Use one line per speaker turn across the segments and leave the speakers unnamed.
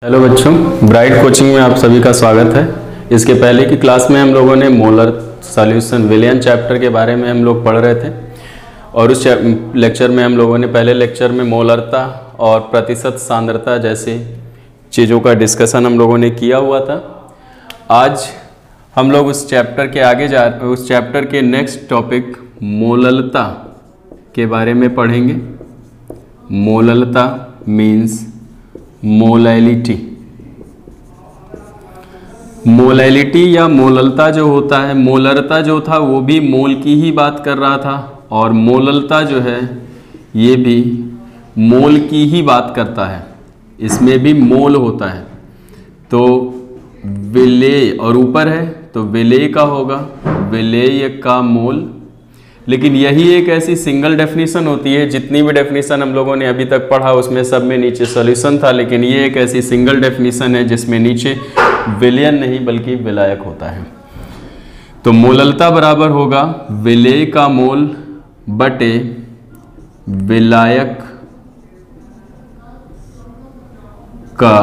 Hello बच्चों, bright coaching में आप सभी का स्वागत है। इसके पहले की क्लास में हम लोगों ने मोलर सॉल्यूशन विलियन चैप्टर के बारे में हम लोग पढ़ रहे थे और उस लेक्चर में हम लोगों ने पहले लेक्चर में मोलरता और प्रतिशत सांद्रता जैसी चीज़ों का डिस्कशन हम लोगों ने किया हुआ था। आज हम लोग उस चैप्टर के उस चैप्टर के नेक्स्ट टॉपिक मोललता के बारे में पढ़ेंगे। मोललता मीन्स मोलैलिटी। मोलैलिटी या मोललता जो होता है, मोलरता जो था वो भी मोल की ही बात कर रहा था और मोललता जो है ये भी मोल की ही बात करता है, इसमें भी मोल होता है। तो विलेय और ऊपर है तो विलेय का होगा विलेय का मोल। लेकिन यही एक ऐसी सिंगल डेफिनेशन होती है, जितनी भी डेफिनेशन हम लोगों ने अभी तक पढ़ा उसमें सब में नीचे सॉल्यूशन था, लेकिन ये एक ऐसी सिंगल डेफिनेशन है जिसमें नीचे विलयन नहीं बल्कि विलायक होता है। तो मोललता बराबर होगा विलेय का मोल बटे विलायक का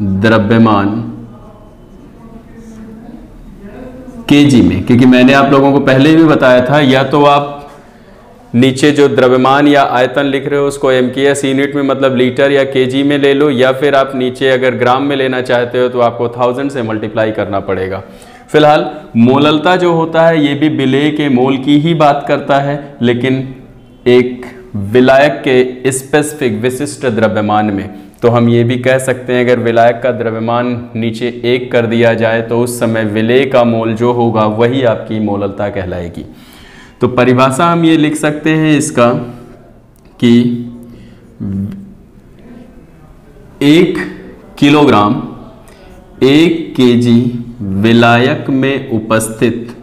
द्रव्यमान केजी में। क्योंकि मैंने आप लोगों को पहले भी बताया था, या तो आप नीचे जो द्रव्यमान या आयतन लिख रहे हो उसको एमकेएस यूनिट में मतलब लीटर या केजी में ले लो, या फिर आप नीचे अगर ग्राम में लेना चाहते हो तो आपको 1000 से मल्टीप्लाई करना पड़ेगा। फिलहाल मोललता जो होता है ये भी विलेय के मोल की ही बात करता है, लेकिन एक विलायक के स्पेसिफिक विशिष्ट द्रव्यमान में। तो हम ये भी कह सकते हैं अगर विलायक का द्रव्यमान नीचे 1 कर दिया जाए तो उस समय विलेय का मोल जो होगा वही आपकी मोललता कहलाएगी। तो परिभाषा हम ये लिख सकते हैं इसका कि 1 किलोग्राम 1 केजी विलायक में उपस्थित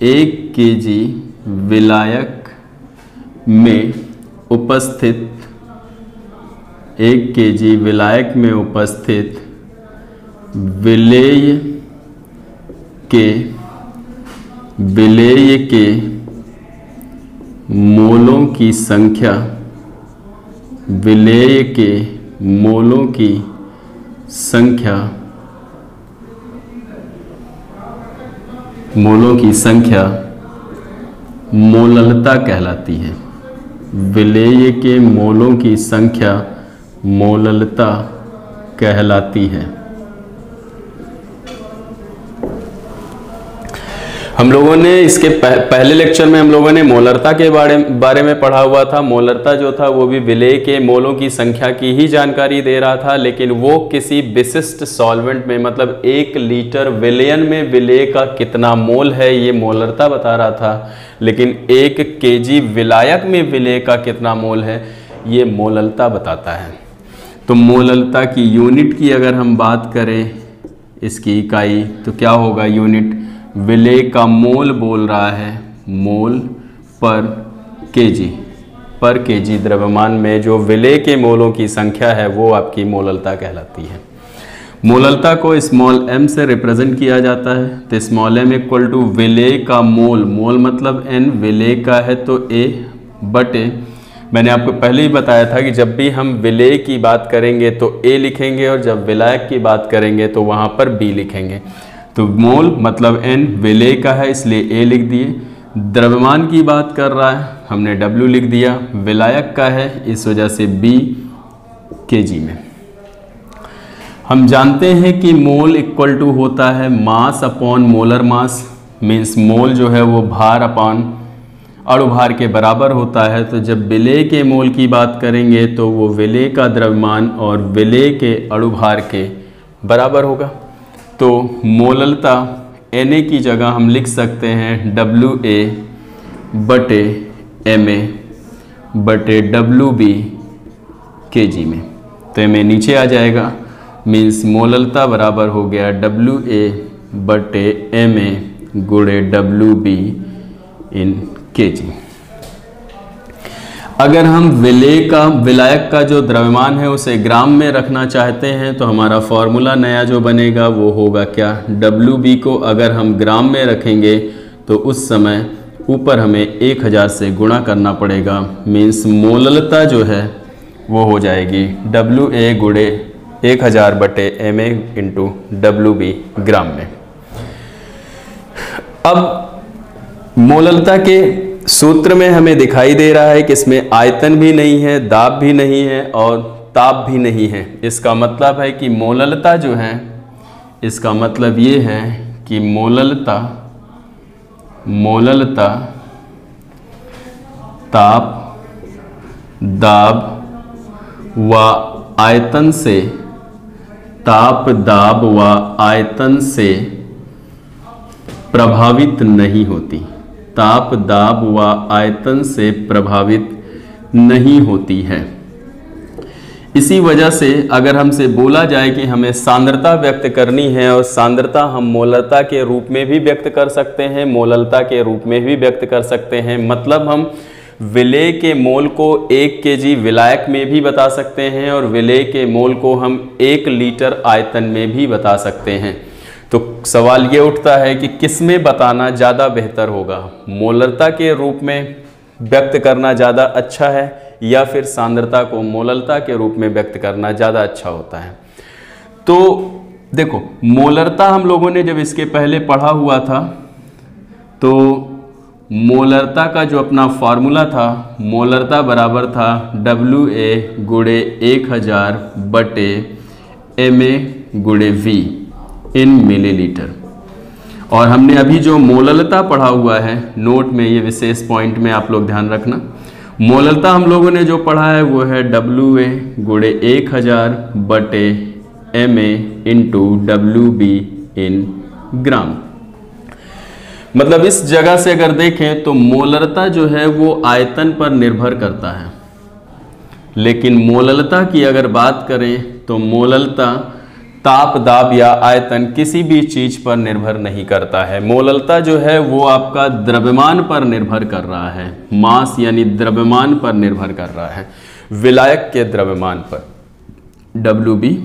1 केजी विलायक में उपस्थित 1 केजी विलायक में उपस्थित विलेय के मोलों की संख्या, विलेय के मोलों की संख्या मोललता कहलाती है। विलेय के मोलों की संख्या मोललता कहलाती है। हम लोगों ने इसके पहले लेक्चर में हम लोगों ने मोलरता के बारे में पढ़ा हुआ था। मोलरता जो था वो भी विलेय के मोलों की संख्या की ही जानकारी दे रहा था, लेकिन वो किसी विशिष्ट सॉल्वेंट में मतलब 1 लीटर विलयन में विलेय का कितना मोल है ये मोलरता बता रहा था, लेकिन 1 केजी विलायक में विलेय का कितना मोल है ये मोललता बताता है। तो मोललता की यूनिट की अगर हम बात करें, इसकी इकाई, तो क्या होगा यूनिट? विलेय का मोल बोल रहा है, मोल पर केजी द्रव्यमान में जो विलेय के मोलों की संख्या है वो आपकी मोललता कहलाती है। मोललता को स्मॉल m से रिप्रेजेंट किया जाता है। तो स्मॉल m इक्वल टू विलेय का मोल, मोल मतलब n, विलेय का है तो a बटे, मैंने आपको पहले ही बताया था कि जब भी हम विलेय की बात करेंगे तो a लिखेंगे और जब विलायक की बात करेंगे तो वहाँ पर b लिखेंगे। तो मोल मतलब n, विलेय का है इसलिए a लिख दिए। द्रव्यमान की बात कर रहा है हमने w लिख दिया, विलायक का है इस वजह से b केजी में। हम जानते हैं कि मोल इक्वल टू होता है mass upon molar mass, means mole जो है वो भार अपॉन अणुभार के बराबर होता है। तो जब विलेय के मोल की बात करेंगे तो वो विलेय का द्रव्यमान और विलेय के अणुभार के बराबर होगा। तो मोललता Na की जगह हम लिख सकते हैं WA बटे Ma बटे WB केजी में। तो Ma नीचे आ जाएगा, मीन्स मोललता बराबर हो गया WA बटे Ma गुणे WB इन केजी। अगर हम विलायक का जो द्रव्यमान है उसे ग्राम में रखना चाहते हैं तो हमारा फॉर्मूला नया जो बनेगा वो होगा क्या? WB को अगर हम ग्राम में रखेंगे तो उस समय ऊपर हमें 1000 से गुणा करना पड़ेगा, मीन्स मोललता जो है वो हो जाएगी WA गुणे 1000/ma इंटू WB ग्राम में। अब मोललता के सूत्र में हमें दिखाई दे रहा है कि इसमें आयतन भी नहीं है, दाब भी नहीं है और ताप भी नहीं है। इसका मतलब है कि मोललता जो है, इसका मतलब ये है कि मोललता ताप, दाब व आयतन से, ताप, दाब व आयतन से प्रभावित नहीं होती। ताप, दाब व आयतन से प्रभावित नहीं होती है। इसी वजह से अगर हमसे बोला जाए कि हमें सांद्रता व्यक्त करनी है, और सांद्रता हम मोललता के रूप में भी व्यक्त कर सकते हैं, मोललता के रूप में भी व्यक्त कर सकते हैं। मतलब हम विलेय के मोल को 1 kg विलायक में भी बता सकते हैं और विलेय के मोल को हम 1 लीटर आयतन में भी बता सकते हैं। तो सवाल ये उठता है कि किस में बताना ज़्यादा बेहतर होगा, मोललता के रूप में व्यक्त करना ज़्यादा अच्छा है या फिर सांद्रता को मोललता के रूप में व्यक्त करना ज़्यादा अच्छा होता है। तो देखो, मोलरता हम लोगों ने जब इसके पहले पढ़ा हुआ था तो मोलरता का जो अपना फार्मूला था, मोलरता बराबर था WA गुणे 1000/ma गुणे V इन मिलीलीटर। और हमने अभी जो मोललता पढ़ा हुआ है, नोट में ये विशेष पॉइंट में आप लोग ध्यान रखना, मोललता हम लोगों ने जो पढ़ा है वो है WA गुणे 1000/ma इंटू WB इन ग्राम। मतलब इस जगह से अगर देखें तो मोलरता जो है वो आयतन पर निर्भर करता है, लेकिन मोललता की अगर बात करें तो मोललता ताप, दाब या आयतन किसी भी चीज पर निर्भर नहीं करता है। मोललता जो है वो आपका द्रव्यमान पर निर्भर कर रहा है, मास यानी द्रव्यमान पर निर्भर कर रहा है, विलायक के द्रव्यमान पर, WB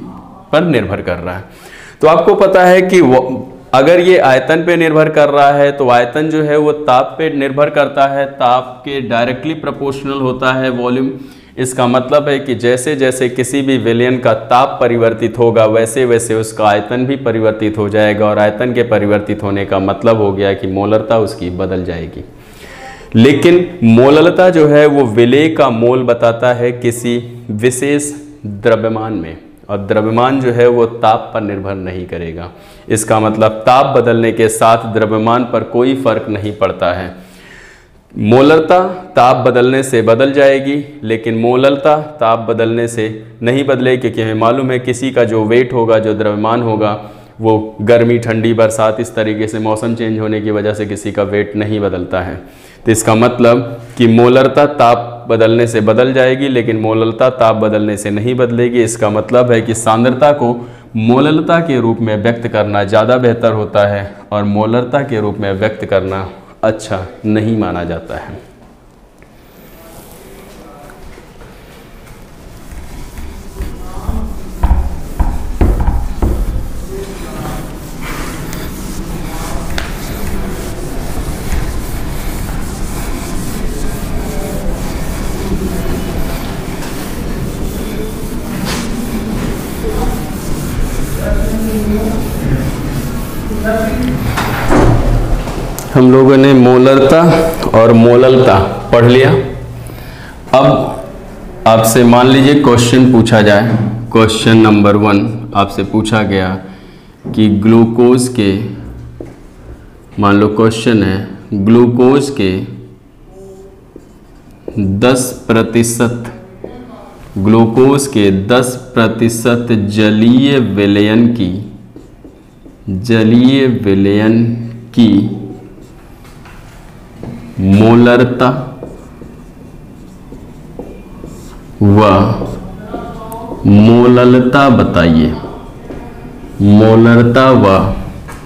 पर निर्भर कर रहा है। तो आपको पता है कि अगर ये आयतन पे निर्भर कर रहा है तो आयतन जो है वो ताप पे निर्भर करता है, ताप के डायरेक्टली प्रोपोर्शनल होता है वॉल्यूम। इसका मतलब है कि जैसे जैसे किसी भी विलयन का ताप परिवर्तित होगा वैसे वैसे उसका आयतन भी परिवर्तित हो जाएगा, और आयतन के परिवर्तित होने का मतलब हो गया कि मोलरता उसकी बदल जाएगी। लेकिन मोललता जो है वो विलेय का मोल बताता है किसी विशेष द्रव्यमान में, और द्रव्यमान जो है वो ताप पर निर्भर नहीं करेगा। इसका मतलब ताप बदलने के साथ द्रव्यमान पर कोई फर्क नहीं पड़ता है। मोलरता ताप बदलने से बदल जाएगी, लेकिन मोललता ताप बदलने से नहीं बदलेगी, क्योंकि हमें मालूम है किसी का जो वेट होगा, जो द्रव्यमान होगा, वो गर्मी, ठंडी, बरसात इस तरीके से मौसम चेंज होने की वजह से किसी का वेट नहीं बदलता है। तो इसका मतलब कि मोलरता ताप बदलने से बदल जाएगी, लेकिन मोललता ताप बदलने से नहीं बदलेगी। इसका मतलब है कि सांद्रता को मोललता के रूप में व्यक्त करना ज़्यादा बेहतर होता है और मोलरता के रूप में व्यक्त करना अच्छा नहीं माना जाता है। हम लोगों ने मोलरता और मोललता पढ़ लिया। अब आपसे मान लीजिए क्वेश्चन पूछा जाए, क्वेश्चन नंबर 1 आपसे पूछा गया कि ग्लूकोज के, मान लो क्वेश्चन है, ग्लूकोज के 10% ग्लूकोज के 10% जलीय विलयन की मोलरता व मोललता बताइए। मोलरता व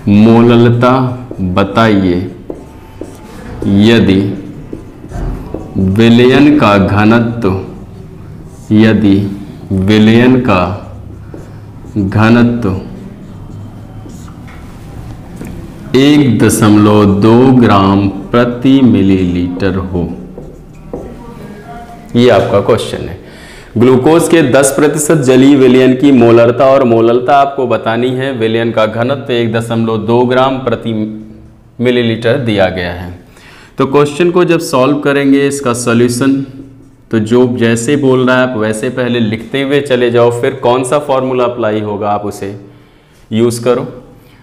मोललता बताइए यदि विलयन का घनत्व, यदि विलयन का घनत्व 1.2 ग्राम प्रति मिलीलीटर हो। ये आपका क्वेश्चन है। ग्लूकोज के 10% जलीय विलयन की मोलरता और मोललता आपको बतानी है। विलयन का घनत्व 1.2 ग्राम प्रति मिलीलीटर दिया गया है। तो क्वेश्चन को जब सॉल्व करेंगे इसका सॉल्यूशन, तो जो जैसे बोल रहा है आप वैसे पहले लिखते हुए चले जाओ, फिर कौन सा फॉर्मूला अप्लाई होगा आप उसे यूज़ करो।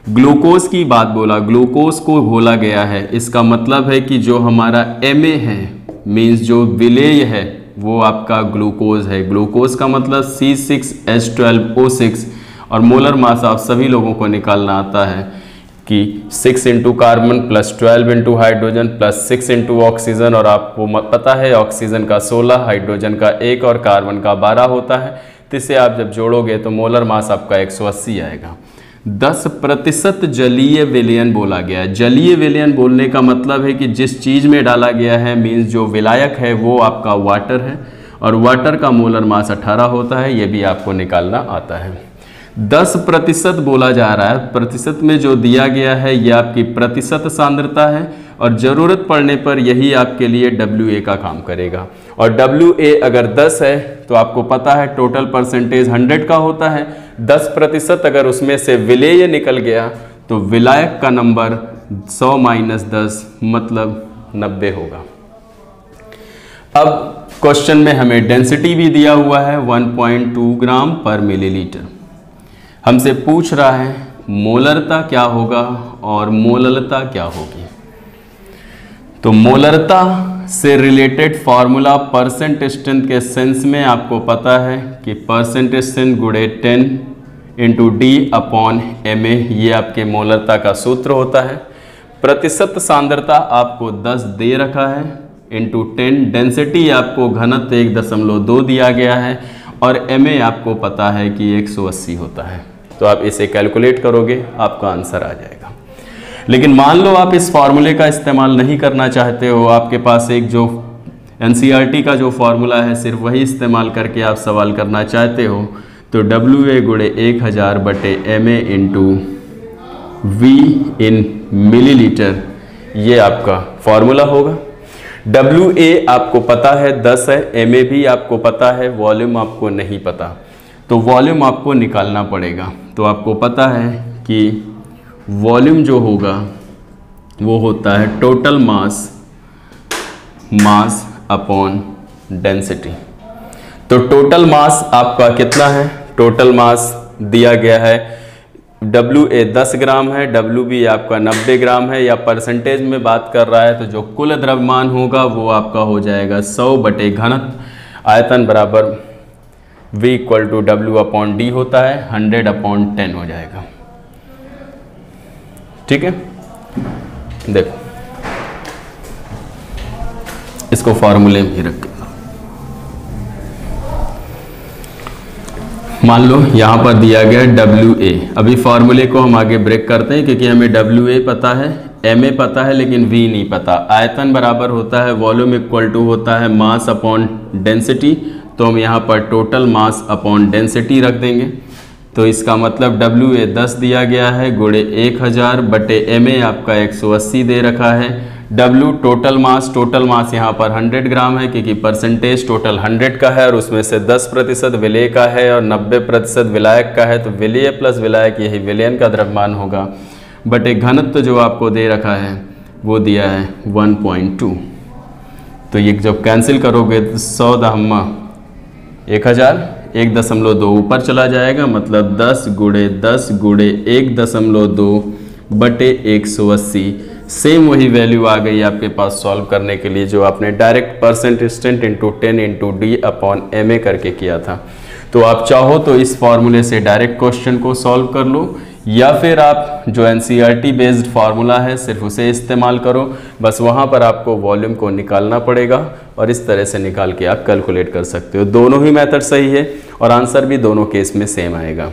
ग्लूकोज की बात बोला, ग्लूकोज को घोला गया है, इसका मतलब है कि जो हमारा Na है मीन्स जो विलेय है वो आपका ग्लूकोज है। ग्लूकोज का मतलब C6H12O6 और मोलर मास आप सभी लोगों को निकालना आता है कि 6 into carbon plus 12 into hydrogen plus 6 into oxygen, और आपको पता है ऑक्सीजन का 16, हाइड्रोजन का 1 और कार्बन का 12 होता है। तो इसे आप जब जोड़ोगे तो मोलर मास आपका 180 आएगा। 10% जलीय विलयन बोला गया है। जलीय विलयन बोलने का मतलब है कि जिस चीज़ में डाला गया है मीन्स जो विलायक है वो आपका वाटर है, और वाटर का मोलर मास 18 होता है, ये भी आपको निकालना आता है। 10% बोला जा रहा है, प्रतिशत में जो दिया गया है ये आपकी प्रतिशत सांद्रता है, और ज़रूरत पड़ने पर यही आपके लिए WA का काम करेगा। और WA अगर 10 है तो आपको पता है टोटल परसेंटेज 100 का होता है। 10% अगर उसमें से विलेय निकल गया तो विलायक का नंबर 100 माइनस 10 मतलब 90 होगा। अब क्वेश्चन में हमें डेंसिटी भी दिया हुआ है 1.2 ग्राम पर मिलीलीटर। हमसे पूछ रहा है मोलरता क्या होगा और मोललता क्या होगी। तो मोलरता से रिलेटेड फार्मूला परसेंट स्ट्रेंथ के सेंस में आपको पता है कि परसेंट स्ट्रेंथ गुणे 10 इंटू D अपॉन Ma, ये आपके मोलरता का सूत्र होता है। प्रतिशत सांद्रता आपको 10 दे रखा है इंटू 10, डेंसिटी आपको घनत्व 1.2 दिया गया है, और Ma आपको पता है कि 180 होता है। तो आप इसे कैलकुलेट करोगे आपका आंसर आ जाएगा। लेकिन मान लो आप इस फॉर्मूले का इस्तेमाल नहीं करना चाहते हो, आपके पास एक जो NCERT का जो फॉर्मूला है सिर्फ वही इस्तेमाल करके आप सवाल करना चाहते हो, तो WA गुणे 1000 बटे Ma इंटू V इन मिलीलीटर, ये आपका फॉर्मूला होगा। WA आपको पता है 10 है, Ma भी आपको पता है, वॉल्यूम आपको नहीं पता, तो वॉल्यूम आपको निकालना पड़ेगा। तो आपको पता है कि वॉल्यूम जो होगा वो होता है टोटल मास अपॉन डेंसिटी। तो टोटल मास आपका कितना है, टोटल मास दिया गया है WA 10 ग्राम है, WB आपका 90 ग्राम है, या परसेंटेज में बात कर रहा है तो जो कुल द्रव्यमान होगा वो आपका हो जाएगा 100 बटे घनत्व आयतन बराबर V equal to W upon D होता है, 100 अपॉन 10 हो जाएगा। ठीक है, देखो इसको फॉर्मूले में ही रख के मान लो यहाँ पर दिया गया WA। अभी फॉर्मूले को हम आगे ब्रेक करते हैं क्योंकि हमें WA पता है, Ma पता है, लेकिन V नहीं पता। आयतन बराबर होता है वॉल्यूम इक्वल टू होता है मास अपॉन डेंसिटी, तो हम यहाँ पर टोटल मास अपॉन डेंसिटी रख देंगे। तो इसका मतलब WA 10 दिया गया है गुणे 1000 बटे Ma आपका 180 दे रखा है। W टोटल मास यहाँ पर 100 ग्राम है क्योंकि परसेंटेज टोटल 100 का है और उसमें से 10% विलेय का है और 90% विलायक का है, तो विलेय प्लस विलायक यही विलयन का द्रव्यमान होगा। बटे घनत्व जो आपको दे रखा है वो दिया है 1.2। तो ये जब कैंसिल करोगे तो 100 दहम्मा 1000, 1.2 ऊपर चला जाएगा, मतलब 10 गुणे 1.2 बटे 180। सेम वही वैल्यू आ गई आपके पास सॉल्व करने के लिए जो आपने direct percent strength into 10 into D upon Ma करके किया था। तो आप चाहो तो इस फॉर्मूले से डायरेक्ट क्वेश्चन को सॉल्व कर लो, या फिर आप जो NCERT बेस्ड फार्मूला है सिर्फ उसे इस्तेमाल करो। बस वहाँ पर आपको वॉल्यूम को निकालना पड़ेगा और इस तरह से निकाल के आप कैलकुलेट कर सकते हो। दोनों ही मेथड सही है और आंसर भी दोनों केस में सेम आएगा।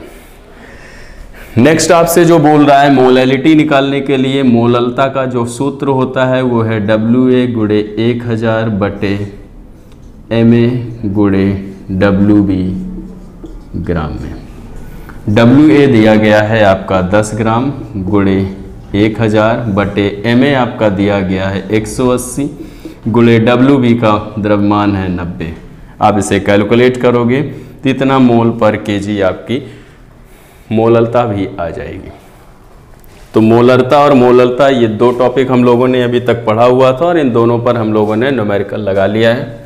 नेक्स्ट आपसे जो बोल रहा है मोलैलिटी निकालने के लिए मोललता का जो सूत्र होता है वो है WA गुणे 1000 बटे Ma गुणे WB ग्राम में। WA दिया गया है आपका 10 ग्राम गुणे 1000 बटे Ma आपका दिया गया है 180 गुणे WB का द्रव्यमान है 90। आप इसे कैलकुलेट करोगे तो इतना मोल पर केजी आपकी मोलरता भी आ जाएगी। तो मोलरता और मोलरता ये दो टॉपिक हम लोगों ने अभी तक पढ़ा हुआ था और इन दोनों पर हम लोगों ने न्यूमेरिकल लगा लिया है।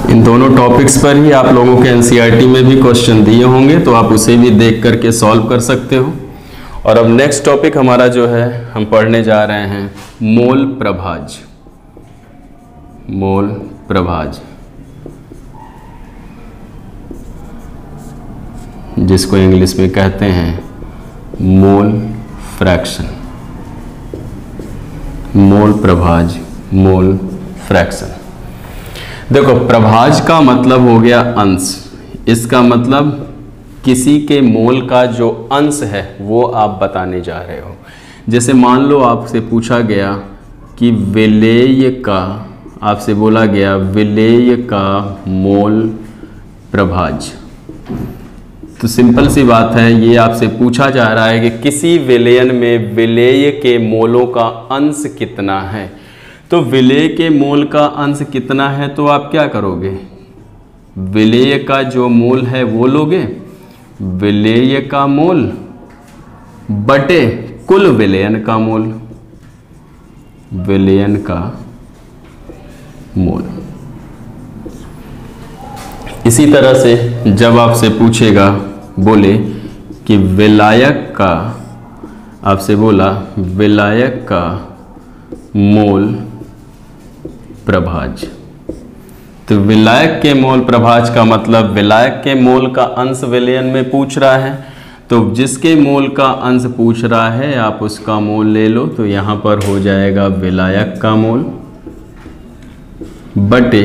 इन दोनों टॉपिक्स पर ही आप लोगों के एनसीईआरटी में भी क्वेश्चन दिए होंगे, तो आप उसे भी देख करके सॉल्व कर सकते हो। और अब नेक्स्ट टॉपिक हमारा जो है हम पढ़ने जा रहे हैं मोल प्रभाज। मोल प्रभाज, जिसको इंग्लिश में कहते हैं मोल फ्रैक्शन। मोल प्रभाज, मोल फ्रैक्शन। देखो, प्रभाज का मतलब हो गया अंश। इसका मतलब किसी के मोल का जो अंश है वो आप बताने जा रहे हो। जैसे मान लो आपसे पूछा गया कि विलेय का, आपसे बोला गया विलेय का मोल प्रभाज। तो सिंपल सी बात है, ये आपसे पूछा जा रहा है कि किसी विलयन में विलेय के मोलों का अंश कितना है। तो विलेय के मोल का अंश कितना है, तो आप क्या करोगे, विलेय का जो मोल है वो लोगे, विलेय का मोल बटे कुल विलयन का मोल, विलयन का मोल। इसी तरह से जब आपसे पूछेगा, बोले कि विलायक का, आपसे बोला विलायक का मोल प्रभाज, तो विलायक के मोल प्रभाज का मतलब विलायक के मोल का अंश विलयन में पूछ रहा है। तो जिसके मोल का अंश पूछ रहा है आप उसका मोल ले लो। तो यहाँ पर हो जाएगा विलायक का मोल बटे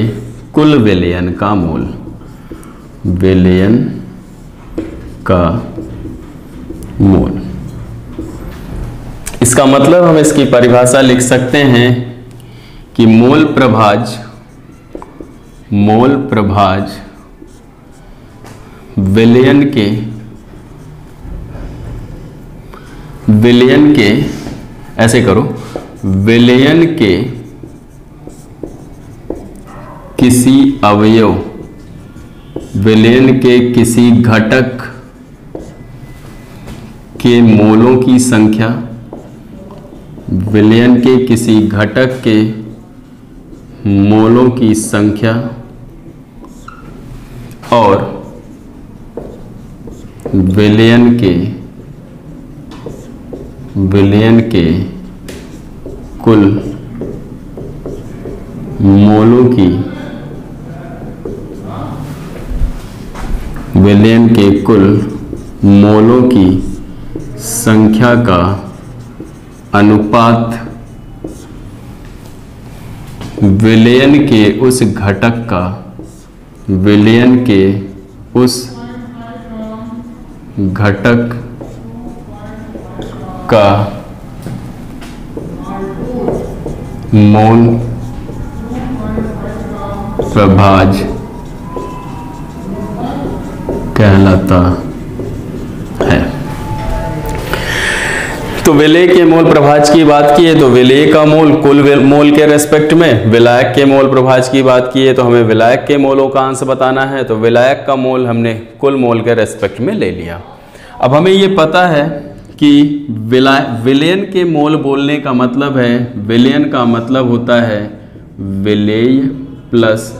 कुल विलयन का मोल, विलयन का मोल। इसका मतलब हम इसकी परिभाषा लिख सकते हैं कि मोल प्रभाज, मोल प्रभाज विलयन के, विलयन के, ऐसे करो, विलयन के किसी अवयव, विलयन के किसी घटक के मोलों की संख्या, विलयन के किसी घटक के मोलों की संख्या और विलयन के कुल मोलों की, विलयन के कुल मोलों की संख्या का अनुपात विलयन के उस घटक का, विलयन के उस घटक का मोल प्रभाज कहलाता है। तो विलेय के मोल प्रभाज की बात की है तो विलेय का मोल कुल मोल के रेस्पेक्ट में, विलायक के मोल प्रभाज की बात की है तो हमें विलायक के मोलों का अंश बताना है। तो विलायक का मोल हमने कुल मोल के रेस्पेक्ट में ले लिया। अब हमें ये पता है कि विलयन के मोल बोलने का मतलब है, विलयन का मतलब होता है विलेय प्लस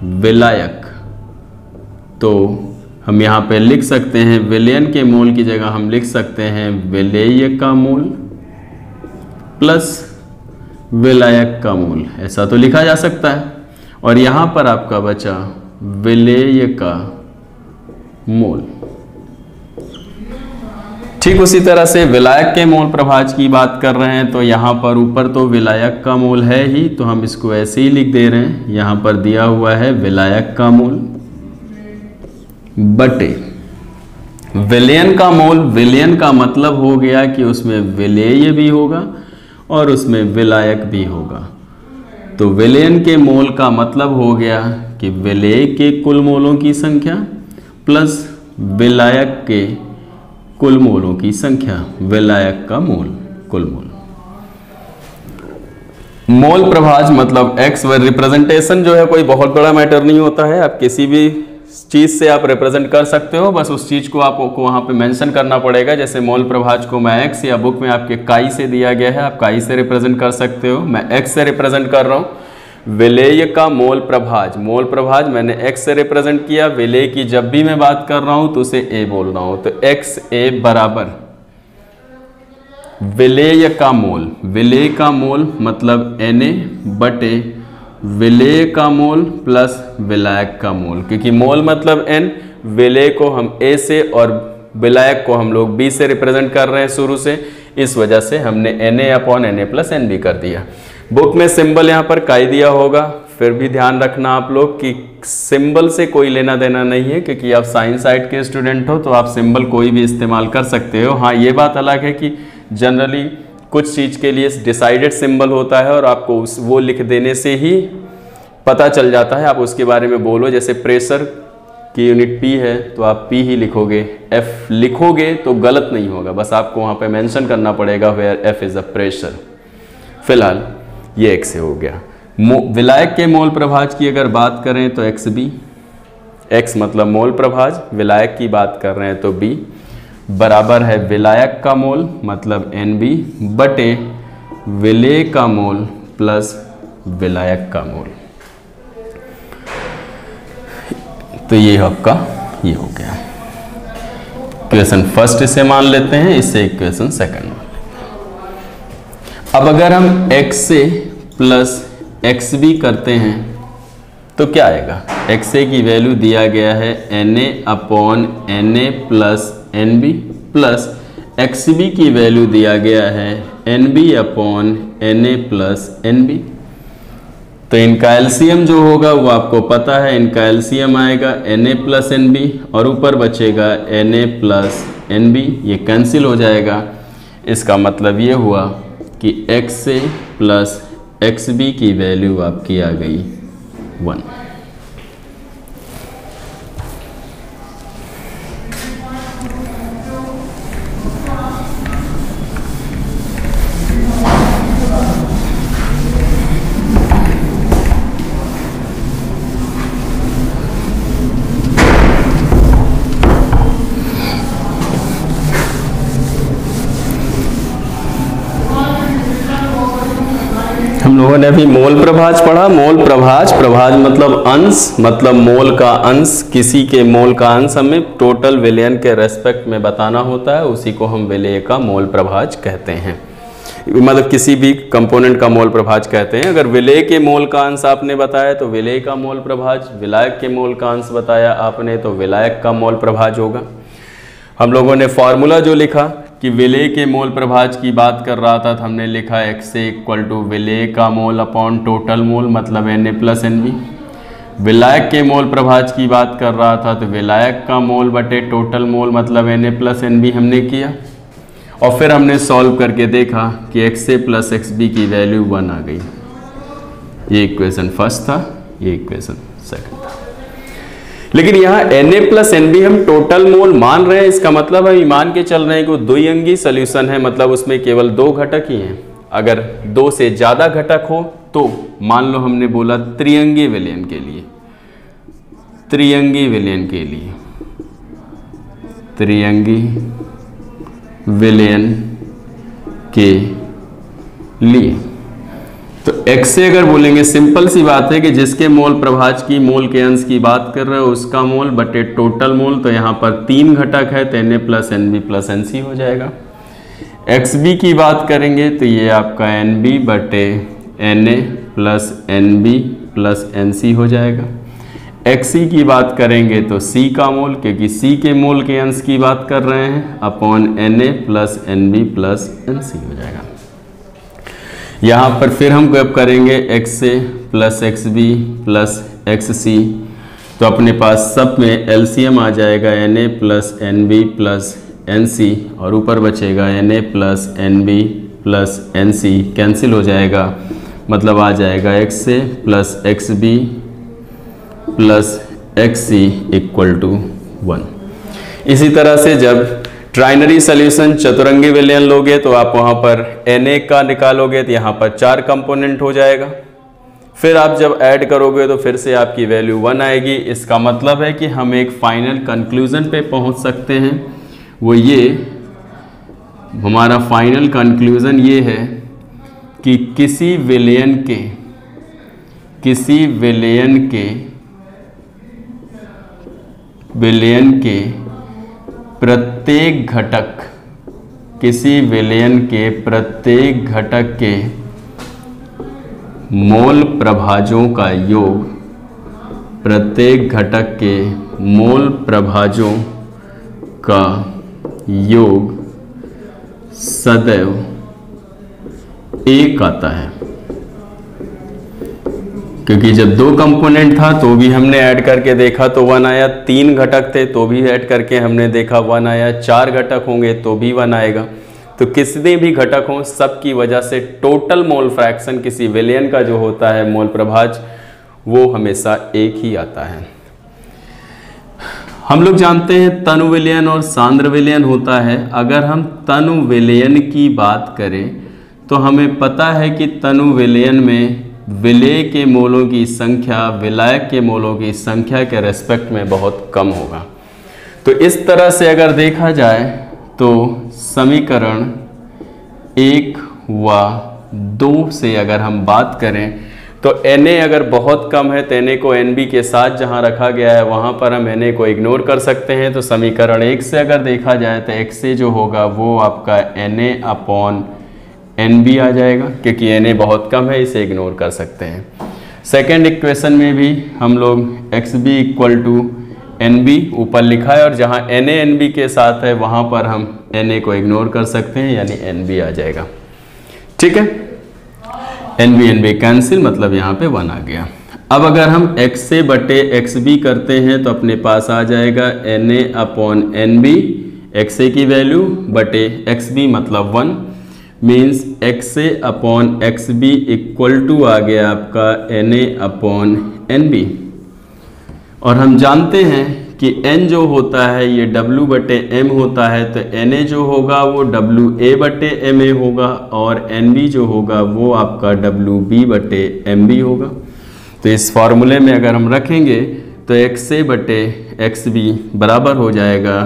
विलायक। तो हम यहाँ पे लिख सकते हैं विलयन के मोल की जगह हम लिख सकते हैं विलेय का मोल प्लस विलायक का मोल, ऐसा तो लिखा जा सकता है। और यहाँ पर आपका बचा विलेय का मोल। ठीक उसी तरह से विलायक के मोल प्रभाज की बात कर रहे हैं तो यहाँ पर ऊपर तो विलायक का मोल है ही, तो हम इसको ऐसे ही लिख दे रहे हैं। यहाँ पर दिया हुआ है विलायक का मोल बटे विलयन का मोल। विलयन का मतलब हो गया कि उसमें विलेय भी होगा और उसमें विलायक भी होगा। तो विलयन के मोल का मतलब हो गया कि विलेय के कुल मोलों की संख्या प्लस विलायक के कुल मोलों की संख्या, विलायक का मोल, कुल मोल। मोल प्रभाज मतलब x रिप्रेजेंटेशन जो है कोई बहुत बड़ा मैटर नहीं होता है, आप किसी भी चीज से आप रिप्रेजेंट कर सकते हो, बस उस चीज को आपको वहां पे मेंशन करना पड़ेगा। जैसे मोल प्रभाज को मैं x या बुक में आपके काई से दिया गया है, आप काई से रिप्रेजेंट कर सकते हो, मैं x से रिप्रेजेंट कर रहा हूं। विलेय का मोल प्रभाज, मोल प्रभाज मैंने x से रिप्रेजेंट किया, विलेय की जब भी मैं बात कर रहा हूं तो उसे a बोल रहा हूं, तो XA बराबर विलेय का मोल, विलेय का मोल मतलब Na बटे विलेय का मोल प्लस विलायक का मोल, क्योंकि मोल मतलब n, विलेय को हम A से और विलायक को हम लोग B से रिप्रेजेंट कर रहे हैं शुरू से, इस वजह से हमने Na upon Na plus NB कर दिया। बुक में सिंबल यहाँ पर काई दिया होगा, फिर भी ध्यान रखना आप लोग कि सिंबल से कोई लेना देना नहीं है, क्योंकि आप साइंस साइड के स्टूडेंट हो तो आप सिंबल कोई भी इस्तेमाल कर सकते हो। हाँ, ये बात अलग है कि जनरली कुछ चीज़ के लिए डिसाइडेड सिंबल होता है और आपको वो लिख देने से ही पता चल जाता है, आप उसके बारे में बोलो। जैसे प्रेशर की यूनिट P है तो आप P ही लिखोगे, F लिखोगे तो गलत नहीं होगा, बस आपको वहाँ पे मेंशन करना पड़ेगा where F is a pressure. फिलहाल ये x से हो गया। विलायक के मोल प्रभाज की अगर बात करें तो XB, x मतलब मोल प्रभाज, विलायक की बात कर रहे हैं तो B बराबर है विलायक का मोल मतलब NB बटे विलेय का मोल प्लस विलायक का मोल। तो ये आपका ये हो गया। इक्वेशन फर्स्ट इसे मान लेते हैं, इससे इक्वेशन सेकंड मान लेते हैं। अब अगर हम x से प्लस XB करते हैं तो क्या आएगा? XA की वैल्यू दिया गया है Na upon Na plus NB plus XB की वैल्यू दिया गया है NB upon Na plus NB। तो इनका एलसीएम जो होगा वो आपको पता है, इनका एलसीएम आएगा Na प्लस NB और ऊपर बचेगा Na प्लस NB, ये कैंसिल हो जाएगा। इसका मतलब ये हुआ कि XA प्लस XB की वैल्यू आपकी आ गई 1। हम लोगों ने अभी मोल प्रभाज पढ़ा। मोल प्रभाज, प्रभाज मतलब अंश, मतलब मोल का अंश, किसी के मोल का अंश हमें टोटल विलयन के रेस्पेक्ट में बताना होता है, उसी को हम विलेय का मोल प्रभाज कहते हैं, मतलब किसी भी कंपोनेंट का मोल प्रभाज कहते हैं। अगर विलेय के मोल का अंश आपने बताया तो विलेय का मोल प्रभाज, विलायक के मोल का अंश बताया आपने तो विलायक का मोल प्रभाज होगा। हम लोगों ने फॉर्मूला जो लिखा कि विलेय के मोल प्रभाज की बात कर रहा था तो हमने लिखा x इक्वल टू विलेय का मोल अपॉन टोटल मोल मतलब Na प्लस NB। विलायक के मोल प्रभाज की बात कर रहा था तो विलायक का मोल बटे टोटल मोल मतलब Na प्लस NB हमने किया, और फिर हमने सॉल्व करके देखा कि XA प्लस XB की वैल्यू 1 आ गई। ये इक्वेशन फर्स्ट था, ये इक्वेशन सेकंड था। लेकिन यहाँ Na प्लस NB हम टोटल मोल मान रहे हैं, इसका मतलब हम मान के चल रहे हैं कि वो द्विअंगी सोल्यूशन है, मतलब उसमें केवल 2 घटक ही हैं। अगर 2 से ज़्यादा घटक हो तो मान लो हमने बोला त्रिअंगी विलयन के लिए, त्रिअंगी विलयन के लिए, त्रिअंगी विलयन के लिए तो x से अगर बोलेंगे सिंपल सी बात है कि जिसके मोल प्रभाज की मोल के अंश की बात कर रहे हो उसका मोल बटे टोटल मोल, तो यहाँ पर 3 घटक है तो Na plus NB plus NC हो जाएगा। XB की बात करेंगे तो ये आपका NB बटे Na plus NB plus NC हो जाएगा। XC की बात करेंगे तो C का मोल, क्योंकि C के मोल के अंश की बात कर रहे हैं, upon Na plus NB plus NC हो जाएगा। यहाँ पर फिर हम कब करेंगे XA plus XB plus XC, तो अपने पास सब में एलसीएम आ जाएगा Na plus NB plus NC और ऊपर बचेगा Na plus NB plus NC, cancel हो जाएगा, मतलब आ जाएगा XA plus XB plus XC equal to 1। इसी तरह से जब ट्राइनरी सॉल्यूशन चतुरंगी विलयन लोगे तो आप वहाँ पर Na का निकालोगे तो यहाँ पर 4 कंपोनेंट हो जाएगा। फिर आप जब ऐड करोगे तो फिर से आपकी वैल्यू 1 आएगी। इसका मतलब है कि हम एक फाइनल कंक्लूजन पे पहुँच सकते हैं। वो ये हमारा फाइनल कंक्लूजन ये है कि किसी विलयन के प्रत्येक घटक के मोल प्रभाजों का योग, प्रत्येक घटक के मोल प्रभाजों का योग सदैव 1 आता है। क्योंकि जब 2 कंपोनेंट था तो भी हमने ऐड करके देखा तो 1 आया, 3 घटक थे तो भी ऐड करके हमने देखा 1 आया, 4 घटक होंगे तो भी 1 आएगा। तो कितने भी घटक हों सब की वजह से टोटल मोल फ्रैक्शन किसी विलयन का जो होता है मोल प्रभाज वो हमेशा 1 ही आता है। हम लोग जानते हैं तनु विलयन और सांद्र विलयन होता है। अगर हम तनु विलयन की बात करें तो हमें पता है कि तनु विलयन में विलेय के मोलों की संख्या विलायक के मोलों की संख्या के रेस्पेक्ट में बहुत कम होगा। तो इस तरह से अगर देखा जाए तो समीकरण 1 व 2 से अगर हम बात करें तो Na अगर बहुत कम है तो Na को Nb के साथ जहां रखा गया है वहां पर हम Na को इग्नोर कर सकते हैं। तो समीकरण 1 से अगर देखा जाए तो Xa जो होगा वो आपका Na अपॉन Nb आ जाएगा, क्योंकि Na बहुत कम है इसे इग्नोर कर सकते हैं। सेकेंड इक्वेशन में भी हम लोग Xb इक्वल टू Nb ऊपर लिखा है और जहां Na Nb के साथ है वहां पर हम Na को इग्नोर कर सकते हैं, यानी Nb आ जाएगा। ठीक है, Nb कैंसिल, मतलब यहाँ पे 1 आ गया। अब अगर हम Xa बटे Xb करते हैं तो अपने पास आ जाएगा Na अपॉन Nb, Xa की वैल्यू बटे Xb मतलब 1, means Xa upon Xb equal to आ गया आपका Na अपॉन Nb। और हम जानते हैं कि N जो होता है ये W बटे M होता है, तो Na जो होगा वो WA बटे MA होगा और Nb जो होगा वो आपका WB बटे MB होगा। तो इस फॉर्मूले में अगर हम रखेंगे तो Xa बटे Xb बराबर हो जाएगा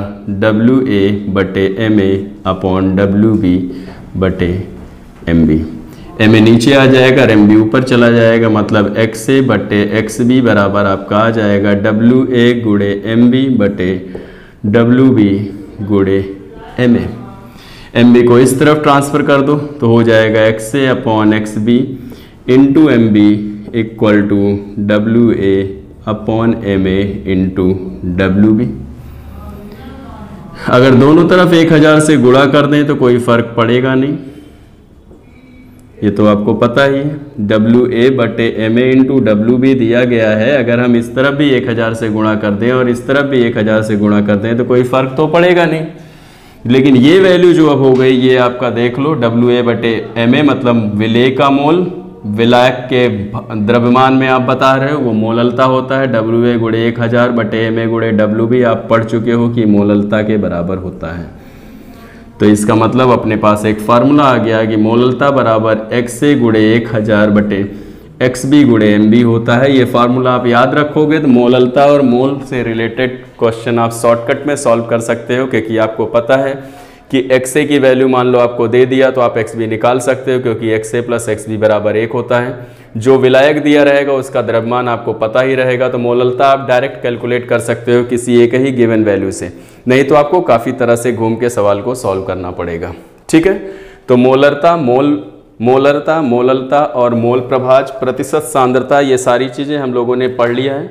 WA बटे MA अपॉन WB बटे MB। MA नीचे आ जाएगा और MB ऊपर चला जाएगा, मतलब Xa बटे Xb बराबर आपका आ जाएगा WA गुणे MB बटे WB गुणे MA। MB को इस तरफ ट्रांसफ़र कर दो तो हो जाएगा Xa upon Xb into MB equal to WA upon MA into WB। अगर दोनों तरफ 1000 से गुणा कर दें तो कोई फ़र्क पड़ेगा नहीं, ये तो आपको पता ही है। WA बटे MA इंटू WB दिया गया है। अगर हम इस तरफ भी 1000 से गुणा कर दें और इस तरफ भी 1000 से गुणा कर दें तो कोई फ़र्क तो पड़ेगा नहीं। लेकिन ये वैल्यू जो अब हो गई ये आपका देख लो, WA बटे MA मतलब विलेय का मोल, विलायक के द्रव्यमान में आप बता रहे हो वो मोललता होता है। WA गुणे 1000 बटे MA गुणे WB आप पढ़ चुके हो कि मोललता के बराबर होता है। तो इसका मतलब अपने पास एक फार्मूला आ गया कि मोललता बराबर Xa गुणे 1000 बटे Xb गुणे MB होता है। ये फार्मूला आप याद रखोगे तो मोललता और मोल से रिलेटेड क्वेश्चन आप शॉर्टकट में सॉल्व कर सकते हो, क्योंकि आपको पता है कि Xa की वैल्यू मान लो आपको दे दिया तो आप Xb निकाल सकते हो, क्योंकि Xa प्लस Xb बराबर 1 होता है। जो विलायक दिया रहेगा उसका द्रव्यमान आपको पता ही रहेगा, तो मोललता आप डायरेक्ट कैलकुलेट कर सकते हो किसी एक ही गिवन वैल्यू से, नहीं तो आपको काफ़ी तरह से घूम के सवाल को सॉल्व करना पड़ेगा। ठीक है, तो मोललता और मोल प्रभाज, प्रतिशत सांद्रता, ये सारी चीज़ें हम लोगों ने पढ़ लिया है।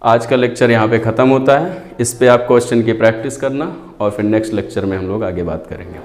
आज का लेक्चर यहाँ पे ख़त्म होता है। इस पे आप क्वेश्चन की प्रैक्टिस करना और फिर नेक्स्ट लेक्चर में हम लोग आगे बात करेंगे।